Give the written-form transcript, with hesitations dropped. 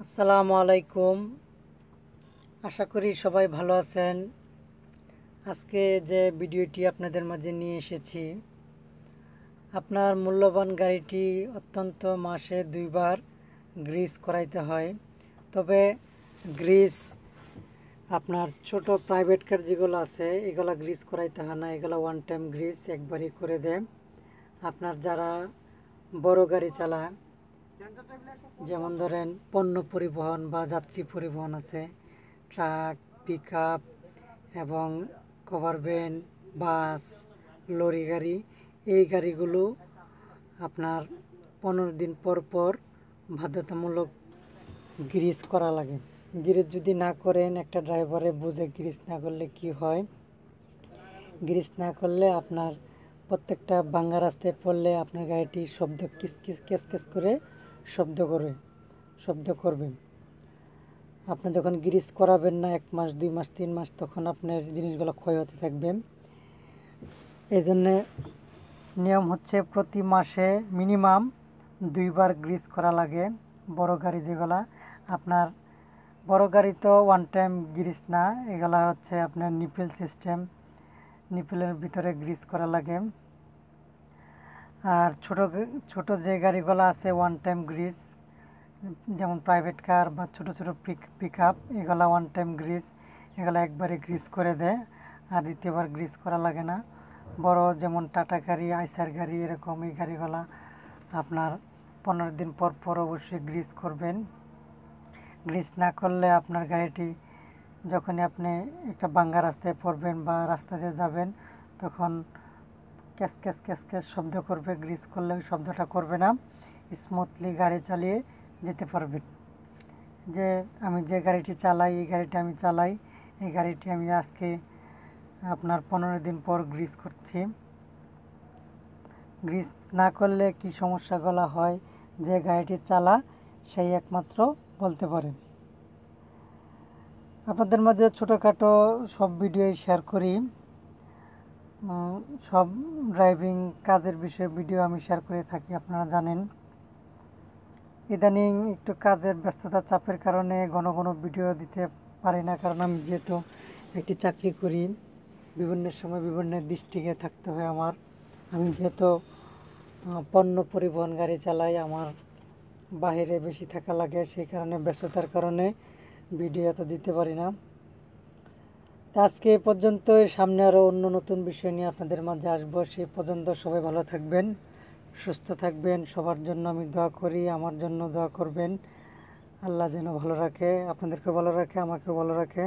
আসসালামু আলাইকুম। আশা করি সবাই ভালো আছেন। আজকে যে ভিডিওটি আপনাদের মাঝে নিয়ে এসেছি, আপনার মূল্যবান গাড়িটি অত্যন্ত মাসে 2 বার গ্রিস করাইতে হয়। তবে গ্রিস আপনার ছোট প্রাইভেট কার যেগুলো আছে এগুলো গ্রিস করাইতে হয় না, এগুলো ওয়ান টাইম গ্রিস একবারই করে দেয়। আপনার যারা বড় গাড়ি চালায়, যেমন ধরেন পণ্য পরিবহন বা যাত্রী পরিবহন আছে, ট্রাক, পিকআপ এবং কভার ভ্যান, বাস, লরি গাড়ি, এই গাড়িগুলো আপনার 15 দিন পর পর বাধ্যতামূলক গ্রিস করা লাগে। গ্রিস যদি না করেন, একটা ড্রাইভারে বুঝে গ্রিস না করলে কি হয়, গ্রিস না করলে আপনার প্রত্যেকটা ভাঙ্গা রাস্তায় পড়লে আপনার গাড়িটি শব্দ কিস কেস করে শব্দ করবে। আপনি যখন গ্রিস করাবেন না 1 মাস 2 মাস 3 মাস, তখন আপনার জিনিসগুলো ক্ষয় হতে থাকবে। এই জন্যে নিয়ম হচ্ছে প্রতি মাসে মিনিমাম 2 বার গ্রিস করা লাগে। বড় গাড়ি যেগুলা, আপনার বড় গাড়ি তো ওয়ান টাইম গ্রিস না, এগুলা হচ্ছে আপনার নিপেল সিস্টেম, নিপেলের ভিতরে গ্রিস করা লাগে। আর ছোট যে গাড়িগুলো আছে ওয়ান টাইম গ্রিস, যেমন প্রাইভেট কার বা ছোট পিকআপ, এগুলা ওয়ান টাইম গ্রিস, এগুলা একবারে গ্রিস করে দেয়, আর দ্বিতীয়বার গ্রিস করা লাগে না। বড় যেমন টাটা গাড়ি, আইসার গাড়ি, এরকম এই গাড়িগুলা আপনার 15 দিন পর পর অবশ্যই গ্রিস করবেন। গ্রিস না করলে আপনার গাড়িটি যখনই আপনি একটা ভাঙ্গা রাস্তায় পড়বেন বা রাস্তা দিয়ে যাবেন, তখন ক্যাস শব্দ করবে। গ্রিস করলে ওই শব্দটা করবে না, স্মুথলি গাড়ি চালিয়ে যেতে পারবেন। যে আমি যে গাড়িটি চালাই, এই গাড়িটি আমি চালাই, এই গাড়িটি আমি আজকে আপনার 15 দিন পর গ্রিস করছি। গ্রিস না করলে কি সমস্যাগুলো হয়, যে গাড়িটি চালা সেই একমাত্র বলতে পারে। আপনাদের মাঝে ছোটোখাটো সব ভিডিওই শেয়ার করি, সব ড্রাইভিং কাজের বিষয়ে ভিডিও আমি শেয়ার করে থাকি, আপনারা জানেন। ইদানিং একটু কাজের ব্যস্ততার চাপের কারণে ঘন ঘন ভিডিও দিতে পারি না, কারণ আমি যেহেতু একটি চাকরি করি, বিভিন্ন সময় বিভিন্ন ডিস্ট্রিক্টে থাকতে হয় আমার। আমি যেহেতু পণ্য পরিবহন গাড়ি চালাই, আমার বাইরে বেশি থাকা লাগে, সেই কারণে ব্যস্ততার কারণে ভিডিও এত দিতে পারি না। আজকে এ পর্যন্ত, সামনে আরও অন্য নতুন বিষয় নিয়ে আপনাদের মাঝে আসবো। সেই পর্যন্ত সবাই ভালো থাকবেন, সুস্থ থাকবেন। সবার জন্য আমি দোয়া করি, আমার জন্য দোয়া করবেন। আল্লাহ যেন ভালো রাখে, আপনাদেরকে ভালো রাখে, আমাকেও ভালো রাখে।